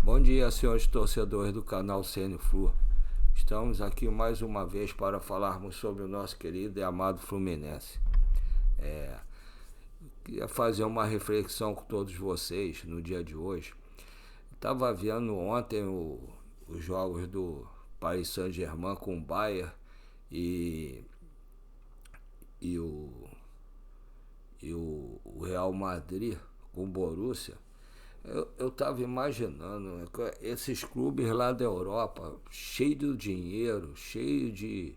Bom dia, senhores torcedores do canal CN Flu. Estamos aqui mais uma vez para falarmos sobre o nosso querido e amado Fluminense. Queria fazer uma reflexão com todos vocês no dia de hoje. Estava vendo ontem os jogos do Paris Saint-Germain com o Bayern e o Real Madrid com o Borussia. Eu estava imaginando esses clubes lá da Europa, cheios de dinheiro, cheios de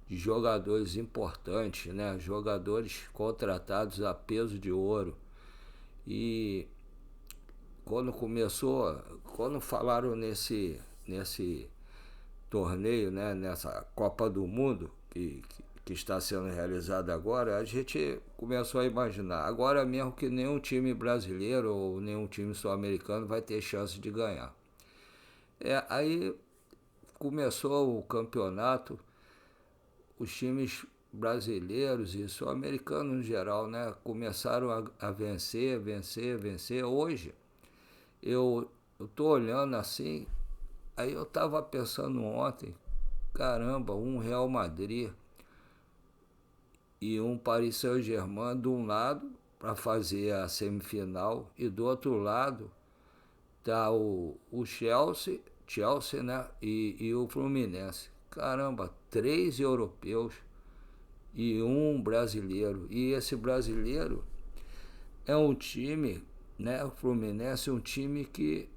jogadores importantes, né? Jogadores contratados a peso de ouro. E quando falaram nesse torneio, né? Nessa Copa do Mundo que está sendo realizada agora, a gente começou a imaginar, agora mesmo que nenhum time brasileiro ou nenhum time sul-americano vai ter chance de ganhar. Aí começou o campeonato, os times brasileiros e sul-americanos em geral, né, começaram a vencer. Hoje, eu tô olhando assim, aí eu tava pensando ontem, caramba, um Real Madrid e um Paris Saint-Germain de um lado para fazer a semifinal e do outro lado tá o Chelsea, né? E o Fluminense. Caramba, 3 europeus e um brasileiro. E esse brasileiro é um time, né? O Fluminense é um time que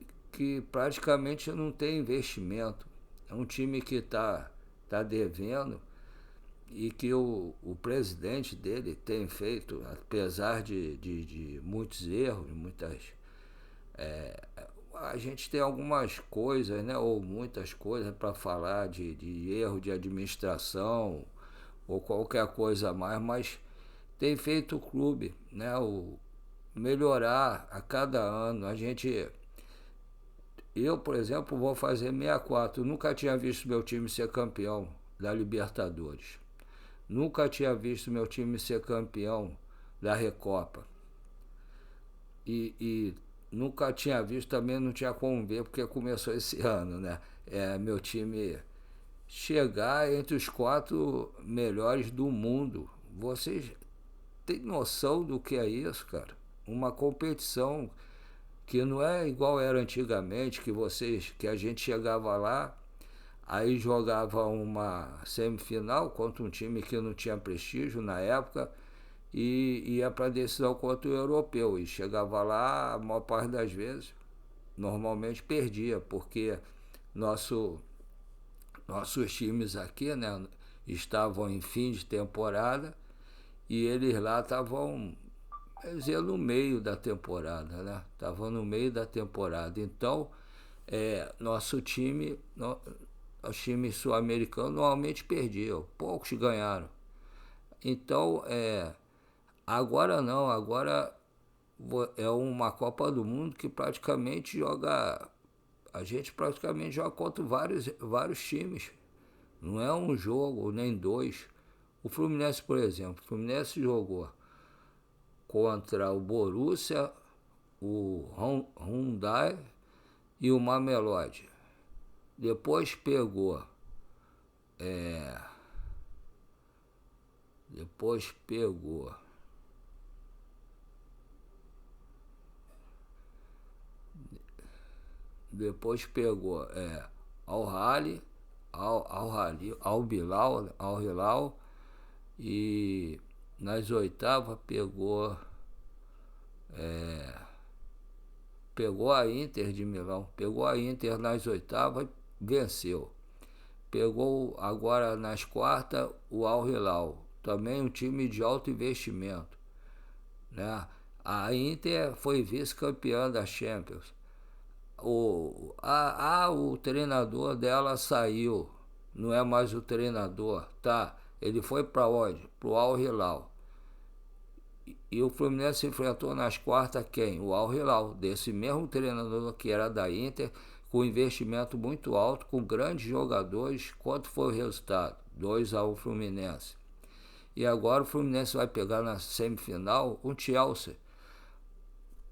praticamente não tem investimento. É um time que tá devendo e que o presidente dele tem feito, apesar de muitos erros, a gente tem algumas coisas, né, ou muitas coisas para falar de erro de administração ou qualquer coisa a mais, mas tem feito o clube, né, melhorar a cada ano. Eu, por exemplo, vou fazer 64, eu nunca tinha visto meu time ser campeão da Libertadores. Nunca tinha visto meu time ser campeão da Recopa. E nunca tinha visto, também não tinha como ver, porque começou esse ano, né? Meu time chegar entre os 4 melhores do mundo. Vocês têm noção do que é isso, cara? Uma competição que não é igual era antigamente, que a gente chegava lá, aí jogava uma semifinal contra um time que não tinha prestígio na época e ia para a decisão contra o europeu. E chegava lá, a maior parte das vezes, normalmente perdia, porque nossos times aqui, né, estavam em fim de temporada e eles lá estavam no meio da temporada, né? Estavam no meio da temporada. Então, nosso time... Os times sul-americanos normalmente perdiam, poucos ganharam. Então, agora não, agora é uma Copa do Mundo que praticamente a gente praticamente joga contra vários times. Não é um jogo, nem dois. O Fluminense, por exemplo, jogou contra o Borussia, o Hyundai e o Mamelodi. Depois pegou Al Hilal e nas oitavas pegou a Inter de Milão, pegou a Inter nas oitavas, venceu. Pegou agora nas quartas o Al Hilal, também um time de alto investimento, né? A Inter foi vice-campeã da Champions. O treinador dela saiu, não é mais o treinador, tá? Ele foi para onde? Pro Al Hilal. E o Fluminense enfrentou nas quartas quem? O Al Hilal, desse mesmo treinador que era da Inter, com investimento muito alto, com grandes jogadores. Quanto foi o resultado? 2-1 Fluminense. E agora o Fluminense vai pegar na semifinal o Chelsea.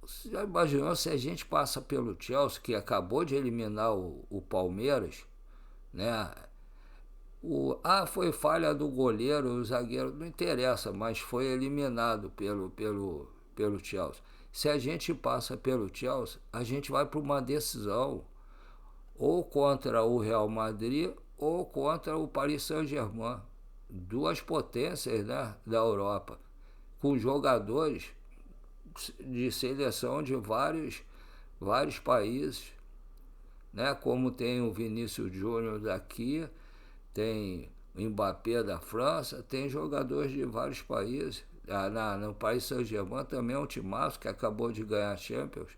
Você já imaginou se a gente passa pelo Chelsea, que acabou de eliminar o Palmeiras, né? Foi falha do goleiro, o zagueiro, não interessa, mas foi eliminado pelo Chelsea. Se a gente passa pelo Chelsea, a gente vai para uma decisão ou contra o Real Madrid ou contra o Paris Saint-Germain. Duas potências, né, da Europa, com jogadores de seleção de vários países, né, como tem o Vinícius Júnior daqui, tem o Mbappé da França, tem jogadores de vários países. No Paris Saint-Germain também é um timaço que acabou de ganhar a Champions.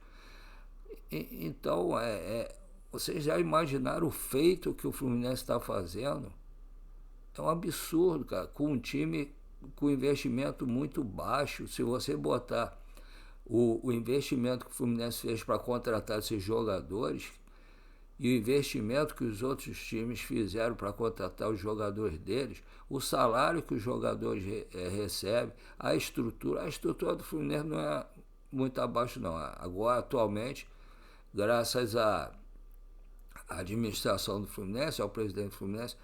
Então, vocês já imaginaram o feito que o Fluminense está fazendo? É um absurdo, cara, com um time com investimento muito baixo. Se você botar o investimento que o Fluminense fez para contratar esses jogadores e o investimento que os outros times fizeram para contratar os jogadores deles, o salário que os jogadores recebem, a estrutura do Fluminense não é muito abaixo não. Agora, atualmente, graças à administração do Fluminense, ao presidente do Fluminense,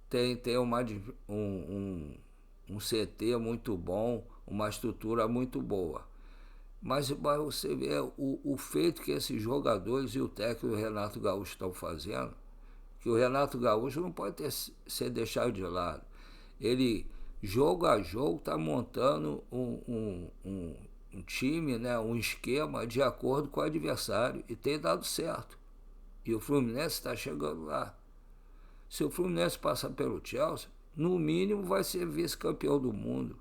tem um CT muito bom, uma estrutura muito boa. Mas você vê o feito que esses jogadores e o técnico Renato Gaúcho estão fazendo, que o Renato Gaúcho não pode ser deixado de lado. Ele, jogo a jogo, está montando um time, né, um esquema de acordo com o adversário, e tem dado certo. E o Fluminense está chegando lá. Se o Fluminense passar pelo Chelsea, no mínimo vai ser vice-campeão do mundo.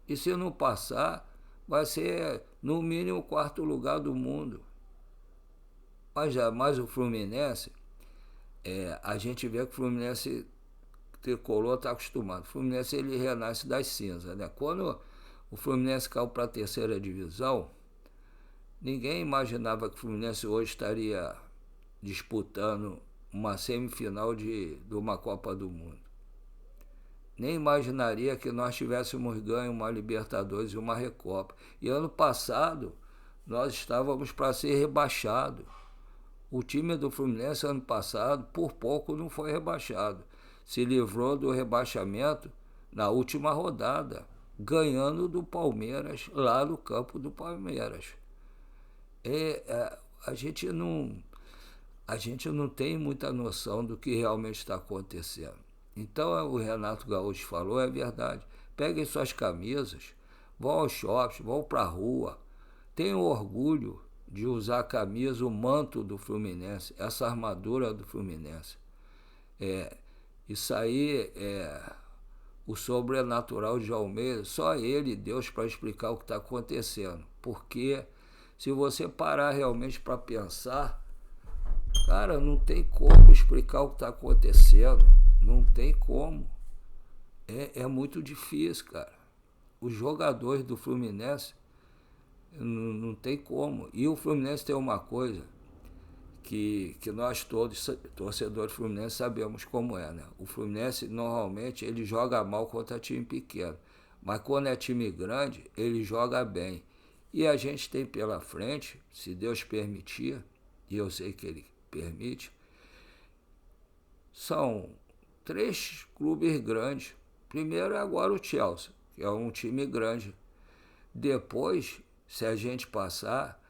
E se não passar, vai ser no mínimo quarto lugar do mundo. Mas o Fluminense, a gente vê que o Fluminense tricolor está acostumado. O Fluminense, ele renasce das cinzas, né? Quando o Fluminense caiu para a terceira divisão, ninguém imaginava que o Fluminense hoje estaria disputando uma semifinal de uma Copa do Mundo. Nem imaginaria que nós tivéssemos ganho uma Libertadores e uma Recopa. E ano passado, nós estávamos para ser rebaixado. O time do Fluminense, ano passado, por pouco não foi rebaixado. Se livrou do rebaixamento na última rodada, ganhando do Palmeiras, lá no campo do Palmeiras. A gente não tem muita noção do que realmente está acontecendo. Então, o Renato Gaúcho falou, é verdade. Peguem suas camisas, vão aos shoppings, vão para a rua. Tenham orgulho de usar a camisa, o manto do Fluminense, essa armadura do Fluminense. Isso aí o sobrenatural de Almeida, só ele, Deus, para explicar o que está acontecendo. Porque se você parar realmente para pensar, cara, não tem como explicar o que está acontecendo. Não tem como. É muito difícil, cara. Os jogadores do Fluminense, não tem como. E o Fluminense tem uma coisa que nós todos, torcedores do Fluminense, sabemos como é, né? O Fluminense, normalmente, ele joga mal contra time pequeno. Mas quando é time grande, ele joga bem. E a gente tem pela frente, se Deus permitir, e eu sei que ele permite, são 3 clubes grandes. Primeiro é agora o Chelsea, que é um time grande. Depois, se a gente passar,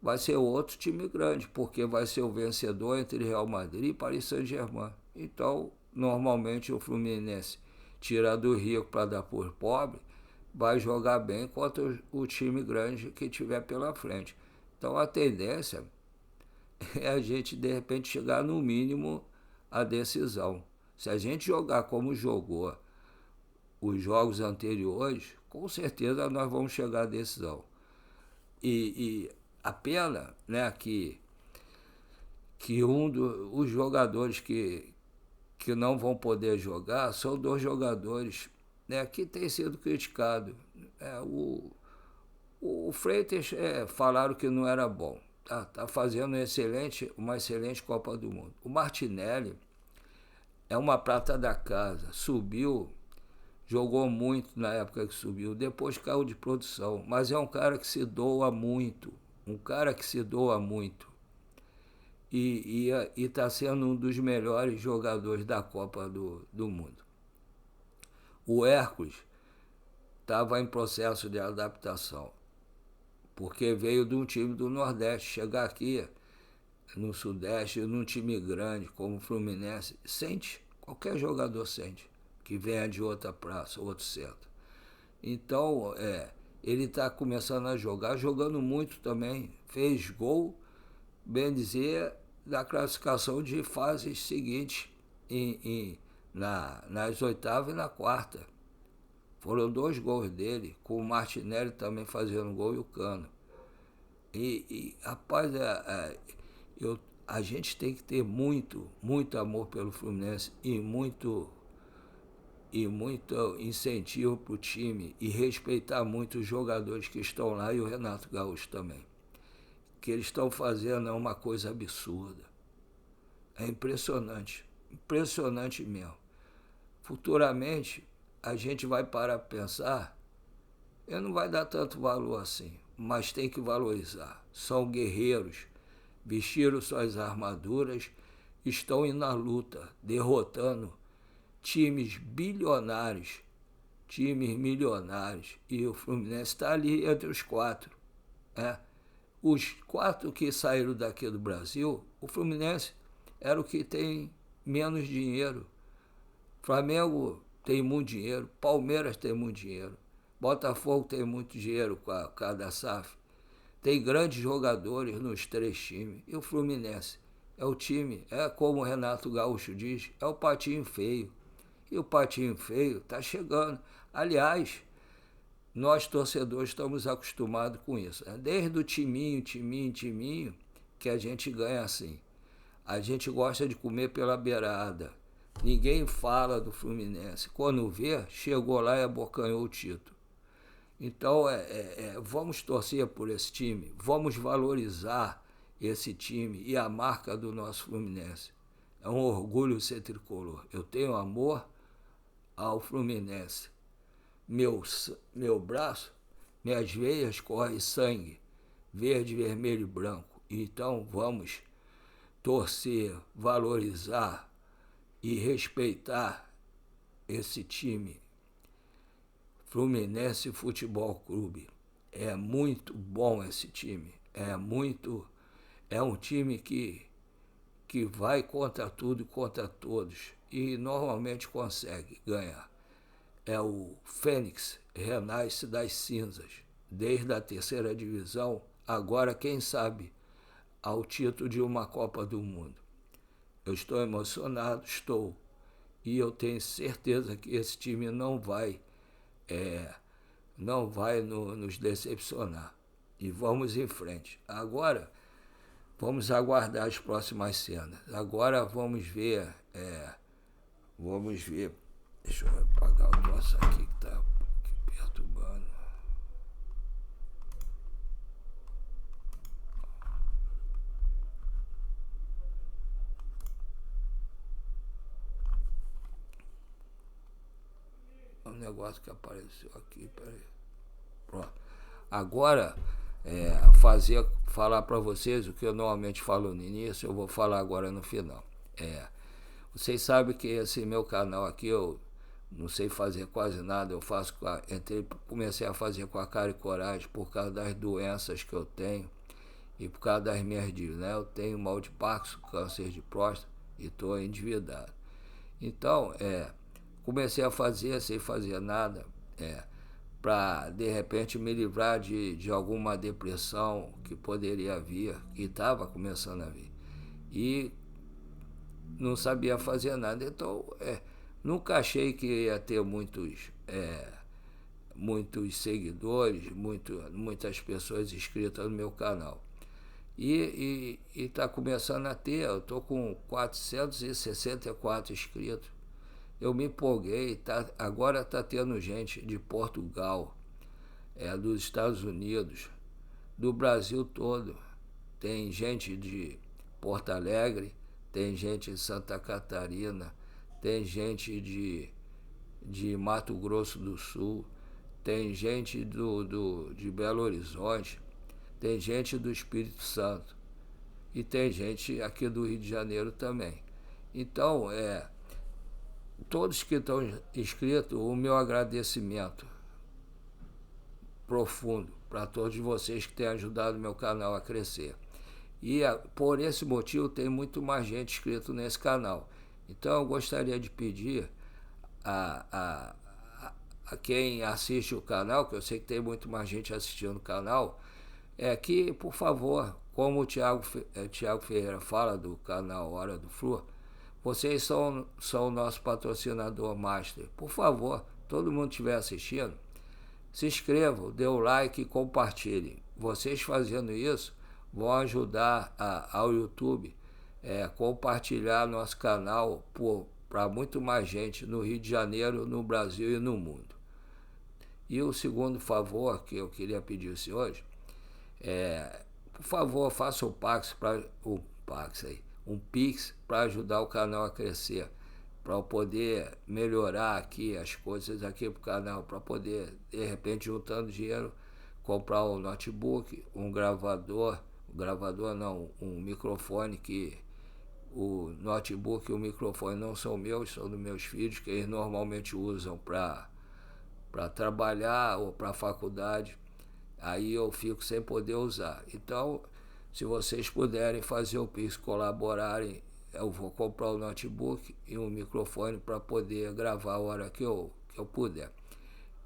vai ser outro time grande, porque vai ser o vencedor entre Real Madrid e Paris Saint-Germain. Então, normalmente o Fluminense, tira do rico para dar por pobre, vai jogar bem contra o time grande que tiver pela frente. Então, a tendência é a gente, de repente, chegar no mínimo à decisão. Se a gente jogar como jogou os jogos anteriores, com certeza nós vamos chegar à decisão. E a pena, né, que os jogadores que não vão poder jogar são 2 jogadores, né, que têm sido criticados. O Freitas, falaram que não era bom. Tá fazendo uma excelente Copa do Mundo. O Martinelli é uma prata da casa, subiu jogou muito na época que subiu, depois caiu de produção, mas é um cara que se doa muito, um cara que se doa muito. E está sendo um dos melhores jogadores da Copa do Mundo. O Hércules estava em processo de adaptação, porque veio de um time do Nordeste. Chegar aqui no Sudeste, num time grande como o Fluminense, sente, qualquer jogador sente, que venha de outra praça, outro centro. Então, ele está começando a jogar, jogando muito também, fez gol, bem dizer, da classificação de fases seguintes nas oitavas e na quarta. Foram 2 gols dele, com o Martinelli também fazendo gol e o Cano. Rapaz, a gente tem que ter muito, muito amor pelo Fluminense e muito incentivo para o time e respeitar muito os jogadores que estão lá e o Renato Gaúcho também. O que eles estão fazendo é uma coisa absurda. É impressionante, impressionante mesmo. Futuramente, a gente vai parar para pensar, e não vai dar tanto valor assim, mas tem que valorizar. São guerreiros, vestiram suas armaduras, estão indo na luta, derrotando times bilionários, times milionários, e o Fluminense está ali entre os 4. Os 4 que saíram daqui do Brasil, o Fluminense era o que tem menos dinheiro. Flamengo tem muito dinheiro, Palmeiras tem muito dinheiro, Botafogo tem muito dinheiro com a cada SAF. Tem grandes jogadores nos 3 times. E o Fluminense é o time, como o Renato Gaúcho diz, é o patinho feio. E o patinho feio está chegando. Aliás, nós torcedores estamos acostumados com isso. Desde o timinho, que a gente ganha assim. A gente gosta de comer pela beirada. Ninguém fala do Fluminense. Quando vê, chegou lá e abocanhou o título. Então, vamos torcer por esse time, vamos valorizar esse time e a marca do nosso Fluminense. É um orgulho ser tricolor. Eu tenho amor ao Fluminense. Meu braço, minhas veias correm sangue, verde, vermelho e branco. Então, vamos torcer, valorizar e respeitar esse time. Fluminense Futebol Clube. É muito bom esse time. É um time que vai contra tudo e contra todos. E normalmente consegue ganhar. É o Fênix, renasce das cinzas. Desde a 3ª divisão, agora quem sabe, ao título de uma Copa do Mundo. Eu estou emocionado, estou. E eu tenho certeza que esse time não vai nos decepcionar. E vamos em frente. Agora, vamos aguardar as próximas cenas. Agora vamos ver. Deixa eu apagar o troço aqui que está perturbando. Um negócio que apareceu aqui, peraí. Pronto. Agora, falar para vocês o que eu normalmente falo no início, eu vou falar agora no final. Vocês sabem que esse meu canal aqui, eu não sei fazer quase nada, eu comecei a fazer com a cara e coragem por causa das doenças que eu tenho e por causa das minhas dívidas, né? Eu tenho mal de Parkinson, câncer de próstata e estou endividado. Então, comecei a fazer sem fazer nada, para de repente me livrar de alguma depressão que poderia vir, que estava começando a vir. E não sabia fazer nada, então nunca achei que ia ter muitos seguidores, muitas pessoas inscritas no meu canal. E está começando a ter, eu estou com 464 inscritos. Eu me empolguei, agora está tendo gente de Portugal, dos Estados Unidos, do Brasil todo. Tem gente de Porto Alegre, tem gente de Santa Catarina, tem gente de Mato Grosso do Sul, tem gente de Belo Horizonte, tem gente do Espírito Santo e tem gente aqui do Rio de Janeiro também. Então, todos que estão inscritos, o meu agradecimento profundo para todos vocês que têm ajudado o meu canal a crescer. E por esse motivo tem muito mais gente inscrito nesse canal. Então eu gostaria de pedir a quem assiste o canal, que eu sei que tem muito mais gente assistindo o canal, que, por favor, como o Thiago Ferreira fala do canal Hora do Flu, vocês são o nosso patrocinador master. Por favor, todo mundo que estiver assistindo, se inscrevam, dê o like e compartilhem. Vocês fazendo isso vão ajudar ao YouTube compartilhar nosso canal para muito mais gente no Rio de Janeiro, no Brasil e no mundo. E o segundo favor que eu queria pedir aos senhores, por favor, faça um Pix para ajudar o canal a crescer, para eu poder melhorar aqui as coisas aqui para o canal, para poder, de repente, juntando dinheiro, comprar um notebook, um um microfone, que o notebook e o microfone não são meus, são dos meus filhos, que eles normalmente usam para trabalhar ou para a faculdade. Aí eu fico sem poder usar. Então, se vocês puderem fazer o Pix, colaborarem, eu vou comprar o notebook e um microfone para poder gravar a hora que eu puder.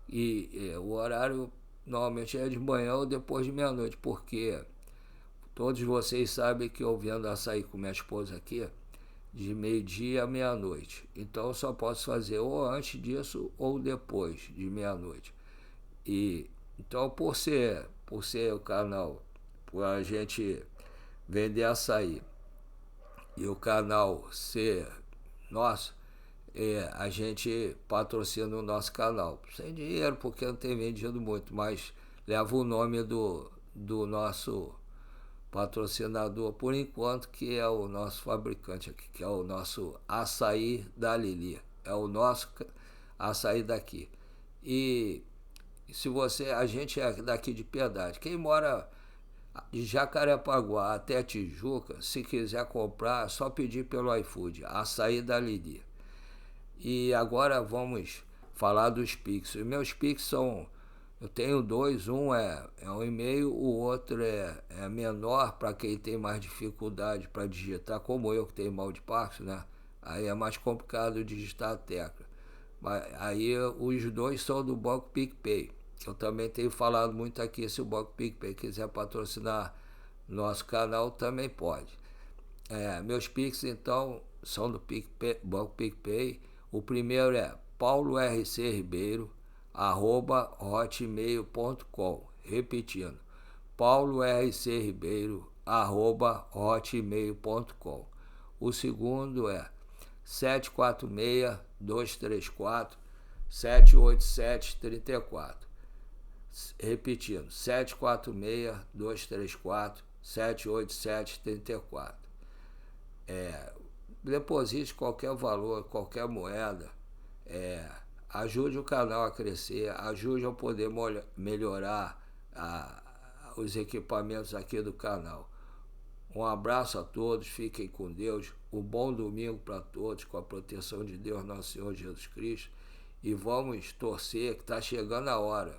E o horário normalmente é de manhã ou depois de meia-noite, porque todos vocês sabem que eu vendo açaí com minha esposa aqui de meio-dia a meia-noite. Então eu só posso fazer ou antes disso ou depois de meia-noite. E então, por ser o canal, por a gente vender açaí e o canal ser nosso, a gente patrocina o nosso canal. Sem dinheiro, porque não tem vendido muito, mas leva o nome do nosso patrocinador, por enquanto, que é o nosso fabricante aqui, que é o nosso açaí da Lili. É o nosso açaí daqui. E a gente é daqui de Piedade. Quem mora de Jacarepaguá até Tijuca, se quiser comprar, é só pedir pelo iFood, açaí da Lili. E agora vamos falar dos Pix. Os meus Pix são, eu tenho dois, um é um e-mail, o outro é menor para quem tem mais dificuldade para digitar, como eu que tenho mal de Parkinson, né? Aí é mais complicado digitar a tecla. Mas aí os dois são do Banco PicPay. Eu também tenho falado muito aqui, se o Banco PicPay quiser patrocinar nosso canal, também pode. Meus Pix, então, são do Banco PicPay. O primeiro é paulorcribeiro@hotmail.com. Repetindo, paulorcribeiro@hotmail.com. O segundo é 746-234-787-34. Repetindo, 746-234-787-34. Deposite qualquer valor, qualquer moeda. Ajude o canal a crescer, ajude a poder melhorar os equipamentos aqui do canal. Um abraço a todos, fiquem com Deus, um bom domingo para todos, com a proteção de Deus, nosso Senhor Jesus Cristo, e vamos torcer, que está chegando a hora.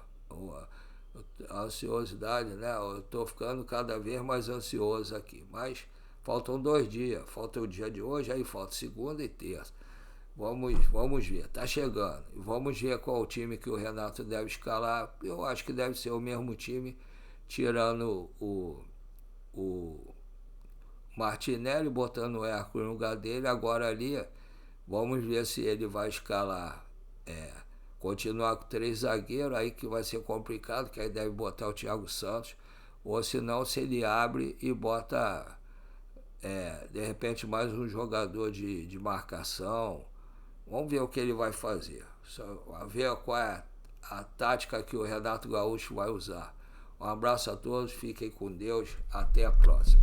A ansiosidade, né? Eu estou ficando cada vez mais ansioso aqui, mas faltam 2 dias, falta o dia de hoje, aí falta segunda e terça. Vamos ver, está chegando. Vamos ver qual o time que o Renato deve escalar. Eu acho que deve ser o mesmo time, tirando o Martinelli, botando o Hércules no lugar dele. Agora ali, vamos ver se ele vai escalar, continuar com 3 zagueiros, aí que vai ser complicado, que aí deve botar o Thiago Santos, ou senão se ele abre e bota, de repente, mais um jogador de marcação. Vamos ver o que ele vai fazer, ver qual é a tática que o Renato Gaúcho vai usar. Um abraço a todos, fiquem com Deus, até a próxima.